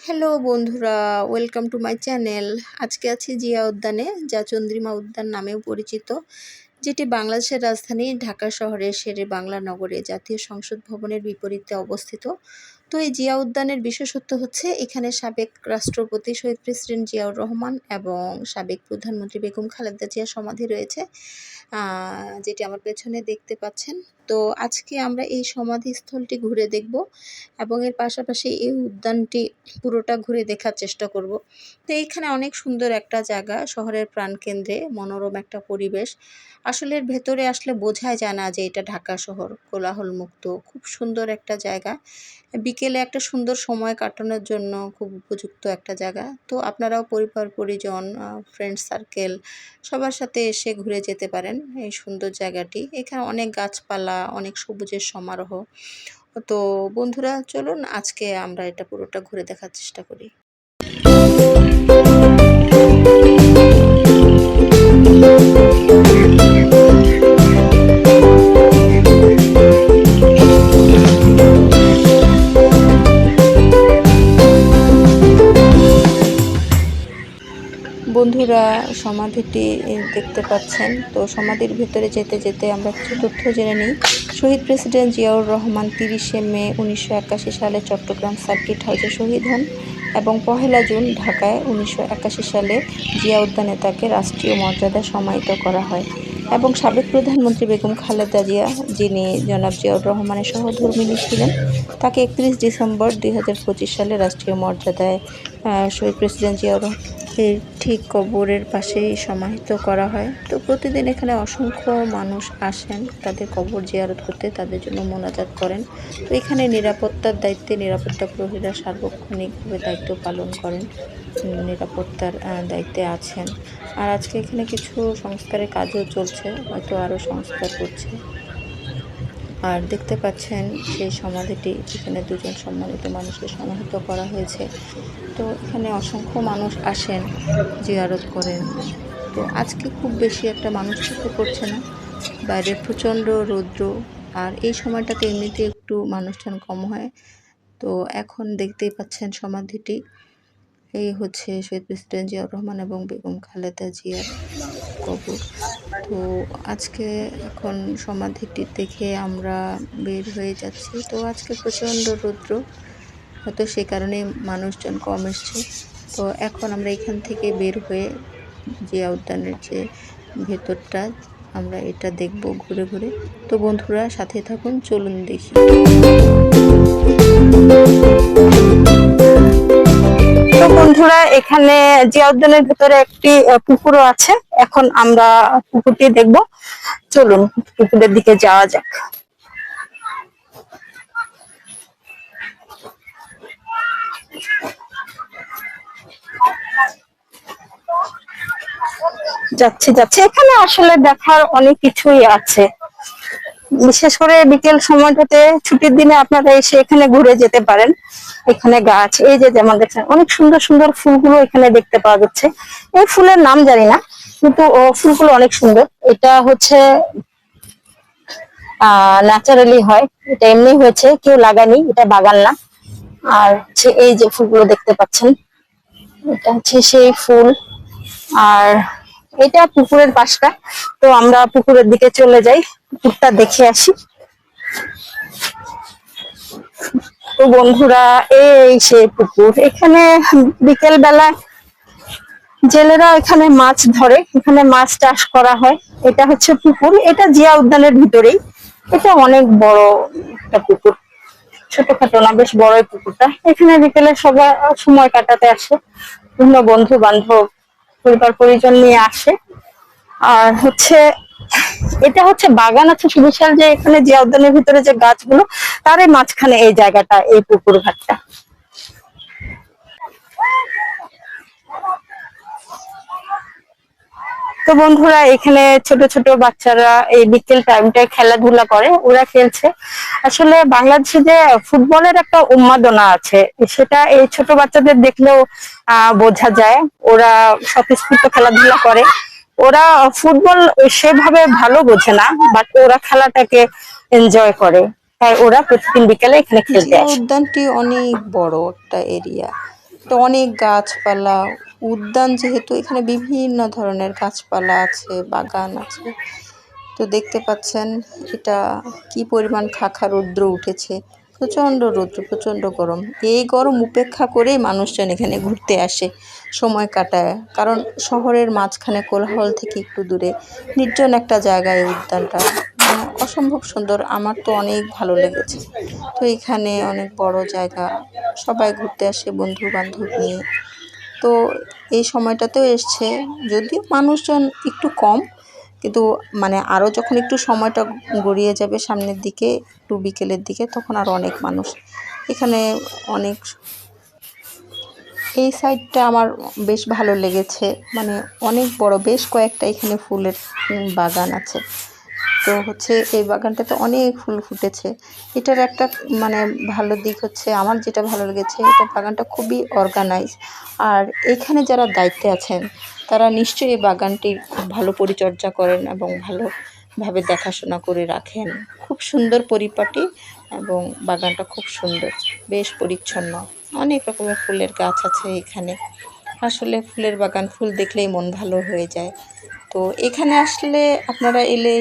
Hello বন্ধুরা, welcome to my channel. আজকে আছি জিয়া উদ্যানে, যা চন্দ্রিমা উদ্যান নামেও পরিচিত, যেটি বাংলাদেশের রাজধানী ঢাকা শহরের শেরে বাংলা নগরে জাতীয় সংসদ ভবনের বিপরীতে অবস্থিত। তো এই জিয়া উদ্যানের বিশেষত্ব হচ্ছে এখানে সাবেক রাষ্ট্রপতি শহীদ প্রেসিডেন্ট জিয়াউর রহমান এবং সাবেক প্রধানমন্ত্রী বেগম খালেদা জিয়ার সমাধি রয়েছে, যেটি আমার পেছনে দেখতে পাচ্ছেন। তো আজকে আমরা এই সমাধিস্থলটি ঘুরে দেখব এবং এর পাশাপাশি এই উদ্যানটি পুরোটা ঘুরে দেখার চেষ্টা করব। তো এইখানে অনেক সুন্দর একটা জায়গা, শহরের প্রাণকেন্দ্রে মনোরম একটা পরিবেশ। আসলে এর ভেতরে আসলে বোঝাই যায় না যে এটা ঢাকা শহর, কোলাহল মুক্ত, খুব সুন্দর একটা জায়গা। বিকেলে একটা সুন্দর সময় কাটানোর জন্য খুব উপযুক্ত একটা জায়গা। তো আপনারাও পরিবার পরিজন, ফ্রেন্ড সার্কেল সবার সাথে এসে ঘুরে যেতে পারেন এই সুন্দর জায়গাটি। এখানে অনেক গাছপালা, অনেক সবুজের সমারোহ। তো বন্ধুরা, চলুন আজকে আমরা এটা পুরোটা ঘুরে দেখার চেষ্টা করি। বন্ধুরা, সমাধিটি দেখতে পাচ্ছেন। তো সমাধির ভেতরে যেতে যেতে আমরা কিছু তথ্য জেনে নিই। শহীদ প্রেসিডেন্ট জিয়াউর রহমান 30শে মে 1981 সালে চট্টগ্রাম সার্কিট হাউসে শহীদ হন এবং 1 জুন ঢাকায় 1981 সালে জিয়া উদ্যানে তাকে রাষ্ট্রীয় মর্যাদা সম্মানিত করা হয় এবং সাবেক প্রধানমন্ত্রী বেগম খালেদা জিয়া, যিনি জনাব জিয়াউর রহমানের সহধর্মিণী ছিলেন, তাকে 31 ডিসেম্বর 2025 সালে রাষ্ট্রীয় মর্যাদায় শহীদ প্রেসিডেন্ট জিয়াউর এর ঠিক কবরের পাশেই সমাহিত করা হয়। তো প্রতিদিন এখানে অসংখ্য মানুষ আসেন তাদের কবর জিয়ারত করতে, তাদের জন্য মোনাজাত করেন। তো এখানে নিরাপত্তার দায়িত্বে নিরাপত্তা প্রহরীরা সার্বক্ষণিকভাবে দায়িত্ব পালন করেন, নিরাপত্তার দায়িত্বে আছেন। আর আজকে এখানে কিছু সংস্কারের কাজও চলছে, হয়তো আরও সংস্কার করছে। আর দেখতে পাচ্ছেন সেই সমাধিটি, এখানে 2জন সম্মানিত মানুষকে সমাহিত করা হয়েছে। তো এখানে অসংখ্য মানুষ আসেন, জিয়ারত করেন। তো আজকে খুব বেশি একটা মানুষ চোখে পড়ছে না, বাইরে প্রচণ্ড রৌদ্র, আর এই সময়টাতে এমনিতে একটু মানুষজন কম হয়। তো এখন দেখতেই পাচ্ছেন সমাধিটি, এই হচ্ছে শহীদ প্রেসিডেন্ট জিয়াউর রহমান এবং বেগম খালেদা জিয়ার কবর। তো আজকে এখন সমাধিটি দেখে আমরা বের হয়ে যাচ্ছি। তো আজকে প্রচণ্ড রৌদ্র, হয়তো সে কারণে মানুষজন কম এসছে। তো এখন আমরা এখান থেকে বের হয়ে জিয়া উদ্যানের যে ভেতরটা, আমরা এটা দেখব ঘুরে ঘুরে। তো বন্ধুরা সাথে থাকুন, চলুন দেখি। তো বন্ধুরা, এখানে জিয়া উদ্যানের ভেতরে একটি পুকুরও আছে। এখন আমরা পুকুরটি দেখব, চলুন পুকুরের দিকে যাওয়া যাক। যাচ্ছে এখানে আসলে দেখার অনেক কিছুই আছে, বিশেষ করে বিকেল সময়টাতে ছুটির দিনে আপনারা এসে এখানে ঘুরে যেতে পারেন। এখানে গাছ, এই যে যেমন দেখছেন, অনেক সুন্দর সুন্দর ফুলগুলো এখানে দেখতে পাওয়া যাচ্ছে। এই ফুলের নাম জানি না, কিন্তু ফুলগুলো অনেক সুন্দর। এটা হচ্ছে ন্যাচারালি হয়, এটা এমনি হয়েছে, কেউ লাগানি, এটা বাগান না। আর হচ্ছে এই যে ফুলগুলো দেখতে পাচ্ছেন, এটা হচ্ছে সেই ফুল। আর এটা পুকুরের পাশটা। তো আমরা পুকুরের দিকে চলে যাই, পুকুরটা দেখে আসি। তো বন্ধুরা, এই সেই পুকুর। এখানে বিকেল বেলা জেলেরা এখানে মাছ ধরে, এখানে মাছ চাষ করা হয়। এটা হচ্ছে পুকুর, এটা জিয়া উদ্যানের ভিতরেই। এটা অনেক বড় একটা পুকুর, ছোটখাটো না, বেশ বড়ই পুকুরটা। এখানে বিকেলে সবাই সময় কাটাতে আসে, বিভিন্ন বন্ধু বান্ধব, পরিবার পরিজন নিয়ে আসে। আর হচ্ছে এটা হচ্ছে বাগান আছে সুবিশাল, যে এখানে জিয়া উদ্যানের ভিতরে যে গাছগুলো, তারই মাঝখানে এই জায়গাটা, এই পুকুর ঘাটটা। তো বন্ধুরা, এখানে ছোট ছোট বাচ্চারা এই বিকেল টাইমটায় খেলাধুলা করে, ওরা খেলছে। আসলে বাংলাদেশে যে ফুটবলের একটা উন্মাদনা আছে, সেটা এই ছোট বাচ্চাদের দেখলেও বোঝা যায়। ওরা স্বতঃস্ফূর্ত খেলাধুলা করে। ওরা ফুটবল সেভাবে ভালো বোঝে না, বাট ওরা খেলাটাকে এনজয় করে, তাই ওরা প্রতিদিন বিকেলে এখানে খেলতে আসে। উদ্যানটি অনেক বড় একটা এরিয়া, তো অনেক গাছপালা, উদ্যান, যেহেতু এখানে বিভিন্ন ধরনের গাছপালা আছে, বাগান আছে। তো দেখতে পাচ্ছেন এটা কি পরিমাণ খাখা রৌদ্র উঠেছে, প্রচণ্ড রৌদ্র, প্রচণ্ড গরম। এই গরম উপেক্ষা করেই মানুষজন এখানে ঘুরতে আসে, সময় কাটায়। কারণ শহরের মাঝখানে কোলাহল থেকে একটু দূরে নির্জন একটা জায়গায় উদ্যানটা, মানে অসম্ভব সুন্দর। আমার তো অনেক ভালো লেগেছে। তো এখানে অনেক বড় জায়গা, সবাই ঘুরতে আসে বন্ধু বান্ধব নিয়ে। তো এই সময়টাতেও এসছে, যদিও মানুষজন একটু কম, কিন্তু মানে আরও যখন একটু সময়টা গড়িয়ে যাবে সামনের দিকে, একটু বিকেলের দিকে, তখন আরও অনেক মানুষ এখানে অনেক। এই সাইডটা আমার বেশ ভালো লেগেছে, মানে অনেক বড়, বেশ কয়েকটা এখানে ফুলের বাগান আছে। তো হচ্ছে এই বাগানটাতে অনেক ফুল ফুটেছে। এটার একটা মানে ভালো দিক হচ্ছে, আমার যেটা ভালো লেগেছে, এটা বাগানটা খুবই অর্গানাইজ। আর এখানে যারা দায়িত্বে আছেন তারা নিশ্চয়ই এই বাগানটির খুব ভালো পরিচর্যা করেন এবং ভালোভাবে দেখাশোনা করে রাখেন। খুব সুন্দর পরিপাটি এবং বাগানটা খুব সুন্দর, বেশ পরিচ্ছন্ন। অনেক রকমের ফুলের গাছ আছে এখানে। আসলে ফুলের বাগান, ফুল দেখলেই মন ভালো হয়ে যায়। তো এখানে আসলে আপনারা এলে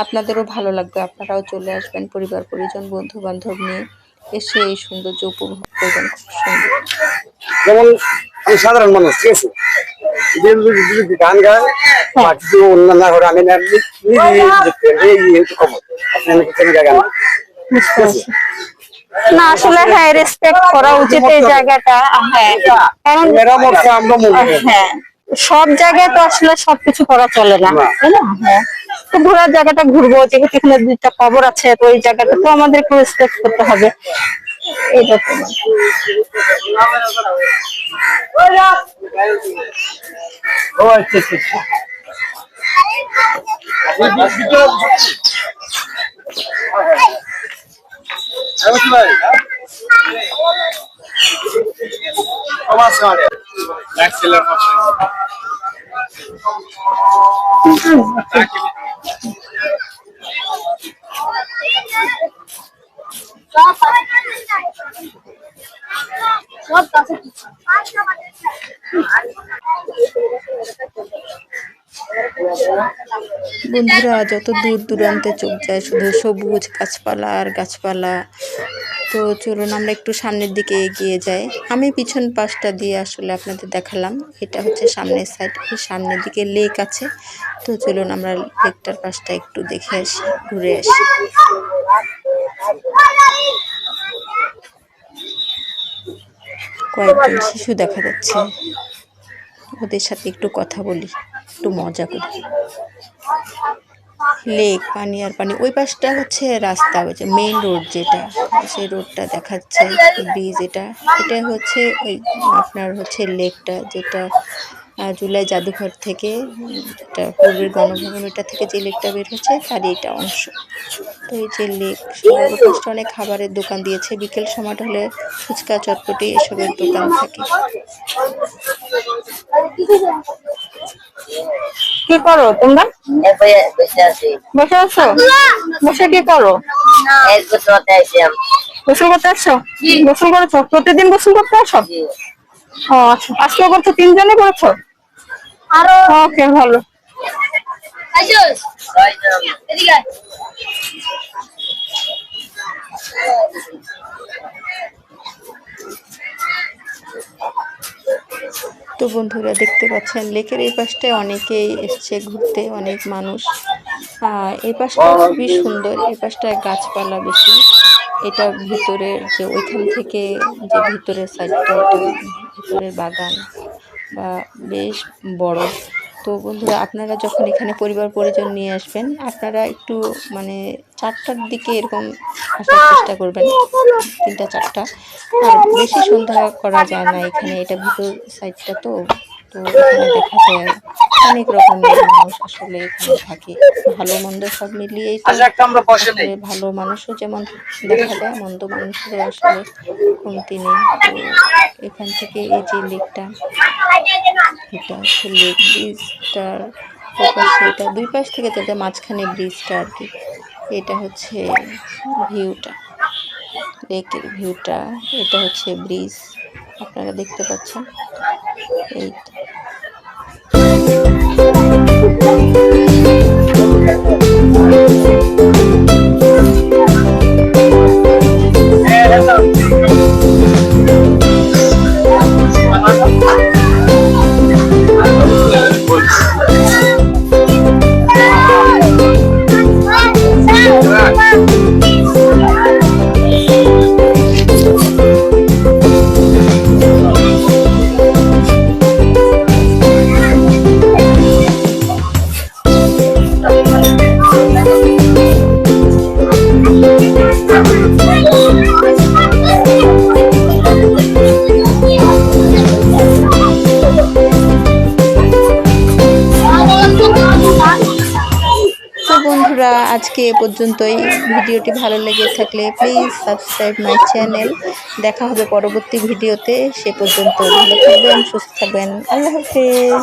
আপনাদেরও ভালো লাগবে, আপনারাও চলে আসবেন পরিবার পরিজন বন্ধু বান্ধব নিয়ে, এসে এই সৌন্দর্য উপভোগ করবেন। খুব সুন্দর। যেমন আমি সাধারণ মানুষ, ঠিক আছে, যদি গান গায় বা কিছু অন্যান্য করে আমি খবর আপনি গান বুঝতে পারছি। না আসলে হ্যাঁ, রেসপেক্ট করা উচিত এই জায়গাটা। হ্যাঁ, কারণ হ্যাঁ, সব জায়গায় তো আসলে সবকিছু করা চলে না, তাই না? হ্যাঁ, তো ঘোরার জায়গাটা ঘুরবো, যেহেতু এখানে দুইটা কবর আছে, তো ওই জায়গাটা তো আমাদের একটু রেসপেক্ট করতে হবে। এইটা তো ও আচ্ছা আচ্ছা। বন্ধুরা, যত দূর দূরান্তে চোখ যায় শুধু সবুজ গাছপালা আর গাছপালা। তো চলুন আমরা একটু সামনের দিকে এগিয়ে যাই। আমি পিছন পাশটা দিয়ে আসলে আপনাদের দেখালাম, এটা হচ্ছে সামনের সাইড, এই সামনের দিকে লেক আছে। তো চলুন আমরা লেকটার পাশটা একটু দেখে আসি, ঘুরে আসি। কয়েকজন শিশু দেখা যাচ্ছে, ওদের সাথে একটু কথা বলি, একটু মজা করি। লেক, পানি আর পানি। ওই পাশটা হচ্ছে রাস্তা, ওই যে মেইন রোড যেটা, সেই রোডটা দেখাচ্ছে, ব্রিজ। এটা হচ্ছে ওই আপনার হচ্ছে লেকটা, যেটা জুলাই জাদুঘর থেকে, যেটা পূর্বের গণভবন, ওইটা থেকে যে লেকটা বের হচ্ছে তারই এটা অংশ। তো এই যে লেক, ওই পাশটা অনেক খাবারের দোকান দিয়েছে, বিকেল সময়টা হলে ফুচকা চটপটি এসবের দোকান থাকে। কি করো তোমরা? বসে আছো? বসে কি করো? গোসল করতে আসছো? গোসল করেছো? প্রতিদিন গোসল করতে আসো? ও আচ্ছা, আজকেও করছো? 3 জনে করেছো? ওকে, ভালো। তো বন্ধুরা, দেখতে পাচ্ছেন লেকের এই পাশটায় অনেকেই এসছে ঘুরতে, অনেক মানুষ। এই পাশটা খুবই সুন্দর, এই পাশটায় গাছপালা বেশি। এটা ভিতরের যে ওইখান থেকে যে ভিতরের সাইডটা, এটা ভিতরের বাগান বা বেশ বড়। তো বন্ধুরা, আপনারা যখন এখানে পরিবার পরিজন নিয়ে আসবেন, আপনারা একটু মানে 4টার দিকে এরকম আসার চেষ্টা করবেন, 3টা 4টা। আর বেশি সন্ধ্যা করা যায় না এখানে, এটা ভিতর সাইডটা। তো তো এখানে দেখা যায় অনেক রকমের মানুষ আসলে এখানে থাকে, ভালো মন্দ সব মিলিয়েই তো আসলে ভালো মানুষও যেমন দেখা যায়, মন্দ মানুষেরও আসলে কমতি নেই। তো এখান থেকে এই যে লেকটা, এটা হচ্ছে লেক, ব্রিজটার ওপাশে, এটা 2 পাশ থেকে যেটা মাঝখানে ব্রিজটা আর কি। এটা হচ্ছে ভিউটা, লেকের ভিউটা, এটা হচ্ছে ব্রিজ। আপনারা দেখতে পাচ্ছেন। এই বন্ধুরা, আজকে এ পর্যন্তই। ভিডিওটি ভালো লেগে থাকলে প্লিজ সাবস্ক্রাইব মাই চ্যানেল। দেখা হবে পরবর্তী ভিডিওতে। সে পর্যন্ত ভালো থাকবেন, সুস্থ থাকবেন। আল্লাহ হাফেজ।